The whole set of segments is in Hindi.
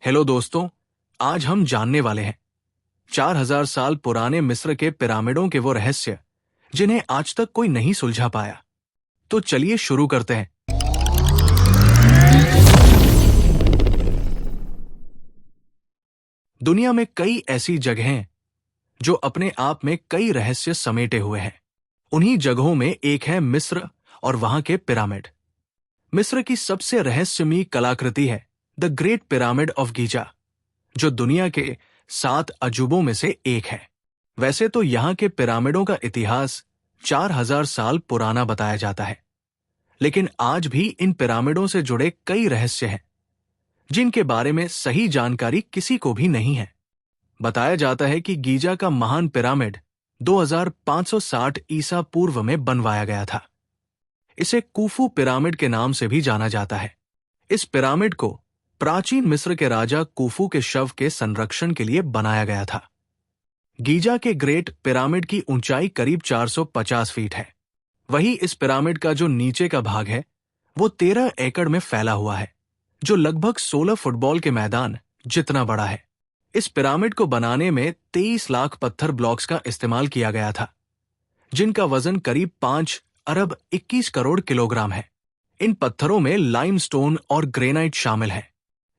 हेलो दोस्तों, आज हम जानने वाले हैं 4000 साल पुराने मिस्र के पिरामिडों के वो रहस्य जिन्हें आज तक कोई नहीं सुलझा पाया। तो चलिए शुरू करते हैं। दुनिया में कई ऐसी जगहें हैं जो अपने आप में कई रहस्य समेटे हुए हैं। उन्हीं जगहों में एक है मिस्र और वहां के पिरामिड। मिस्र की सबसे रहस्यमयी कलाकृति है the great pyramid of Giza, जो दुनिया के 7 अजूबों में से एक है। वैसे तो यहाँ के पिरामिडों का इतिहास 4000 साल पुराना बताया जाता है, लेकिन आज भी इन पिरामिडों से जुड़े कई रहस्य हैं जिनके बारे में सही जानकारी किसी को भी नहीं है। बताया जाता है कि गीजा का महान पिरामिड 2560 ईसा पूर्व में बनवाया गया था। इसे कूफू पिरामिड के नाम से भी जाना जाता है। इस पिरामिड को प्राचीन मिस्र के राजा कूफू के शव के संरक्षण के लिए बनाया गया था। गीजा के ग्रेट पिरामिड की ऊंचाई करीब 450 फीट है। वहीं इस पिरामिड का जो नीचे का भाग है वो 13 एकड़ में फैला हुआ है, जो लगभग 16 फुटबॉल के मैदान जितना बड़ा है। इस पिरामिड को बनाने में 23 लाख पत्थर ब्लॉक्स का इस्तेमाल किया गया था, जिनका वजन करीब 5 अरब 21 करोड़ किलोग्राम है। इन पत्थरों में लाइमस्टोन और ग्रेनाइट शामिल है।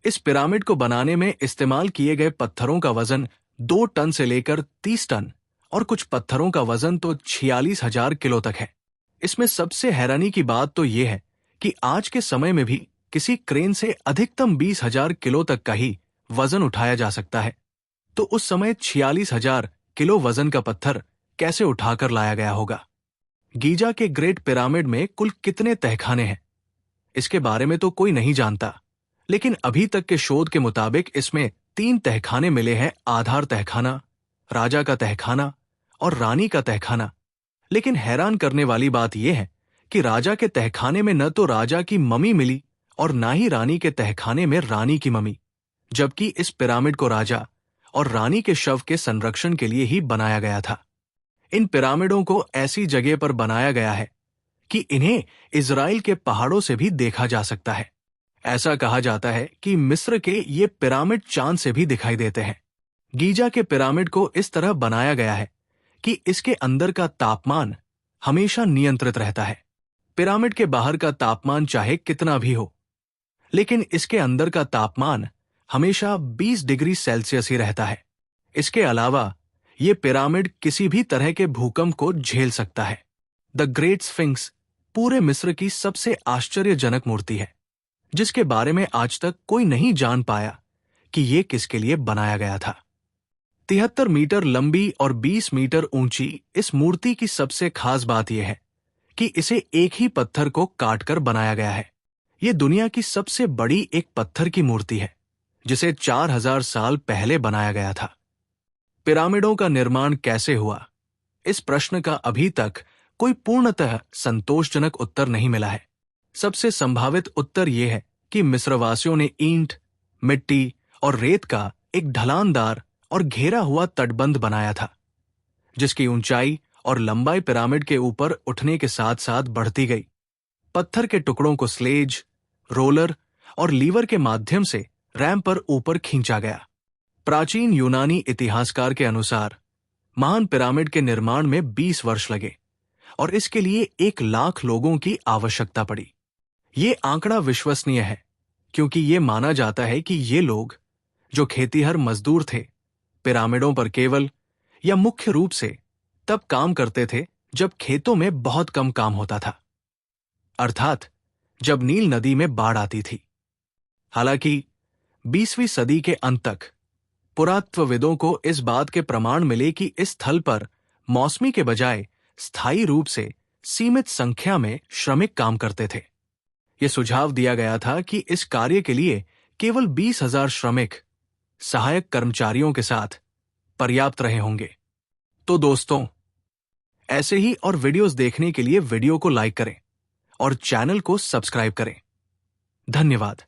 इस पिरामिड को बनाने में इस्तेमाल किए गए पत्थरों का वजन 2 टन से लेकर 30 टन और कुछ पत्थरों का वजन तो 46,000 किलो तक है। इसमें सबसे हैरानी की बात तो यह है कि आज के समय में भी किसी क्रेन से अधिकतम 20,000 किलो तक का ही वजन उठाया जा सकता है। तो उस समय 46,000 किलो वजन का पत्थर कैसे उठाकर लाया गया होगा? गीजा के ग्रेट पिरामिड में कुल कितने तहखाने हैं, इसके बारे में तो कोई नहीं जानता, लेकिन अभी तक के शोध के मुताबिक इसमें 3 तहखाने मिले हैं: आधार तहखाना, राजा का तहखाना और रानी का तहखाना। लेकिन हैरान करने वाली बात यह है कि राजा के तहखाने में न तो राजा की ममी मिली और ना ही रानी के तहखाने में रानी की ममी, जबकि इस पिरामिड को राजा और रानी के शव के संरक्षण के लिए ही बनाया गया था। इन पिरामिडों को ऐसी जगह पर बनाया गया है कि इन्हें इजराइल के पहाड़ों से भी देखा जा सकता है। ऐसा कहा जाता है कि मिस्र के ये पिरामिड चांद से भी दिखाई देते हैं। गीजा के पिरामिड को इस तरह बनाया गया है कि इसके अंदर का तापमान हमेशा नियंत्रित रहता है। पिरामिड के बाहर का तापमान चाहे कितना भी हो, लेकिन इसके अंदर का तापमान हमेशा 20 डिग्री सेल्सियस ही रहता है। इसके अलावा ये पिरामिड किसी भी तरह के भूकंप को झेल सकता है। द ग्रेट स्फिंक्स पूरे मिस्र की सबसे आश्चर्यजनक मूर्ति है, जिसके बारे में आज तक कोई नहीं जान पाया कि ये किसके लिए बनाया गया था। 73 मीटर लंबी और 20 मीटर ऊंची इस मूर्ति की सबसे खास बात यह है कि इसे एक ही पत्थर को काटकर बनाया गया है। ये दुनिया की सबसे बड़ी एक पत्थर की मूर्ति है, जिसे 4000 साल पहले बनाया गया था। पिरामिडों का निर्माण कैसे हुआ, इस प्रश्न का अभी तक कोई पूर्णतः संतोषजनक उत्तर नहीं मिला है। सबसे संभावित उत्तर यह है कि मिस्रवासियों ने ईंट, मिट्टी और रेत का एक ढलानदार और घेरा हुआ तटबंध बनाया था, जिसकी ऊंचाई और लंबाई पिरामिड के ऊपर उठने के साथ साथ बढ़ती गई। पत्थर के टुकड़ों को स्लेज, रोलर और लीवर के माध्यम से रैंप पर ऊपर खींचा गया। प्राचीन यूनानी इतिहासकार के अनुसार महान पिरामिड के निर्माण में 20 वर्ष लगे और इसके लिए 1 लाख लोगों की आवश्यकता पड़ी। ये आंकड़ा विश्वसनीय है क्योंकि ये माना जाता है कि ये लोग, जो खेतीहर मजदूर थे, पिरामिडों पर केवल या मुख्य रूप से तब काम करते थे जब खेतों में बहुत कम काम होता था, अर्थात जब नील नदी में बाढ़ आती थी। हालांकि 20वीं सदी के अंत तक पुरातत्वविदों को इस बात के प्रमाण मिले कि इस स्थल पर मौसमी के बजाय स्थायी रूप से सीमित संख्या में श्रमिक काम करते थे। यह सुझाव दिया गया था कि इस कार्य के लिए केवल 20,000 श्रमिक सहायक कर्मचारियों के साथ पर्याप्त रहे होंगे। तो दोस्तों, ऐसे ही और वीडियोस देखने के लिए वीडियो को लाइक करें और चैनल को सब्सक्राइब करें। धन्यवाद।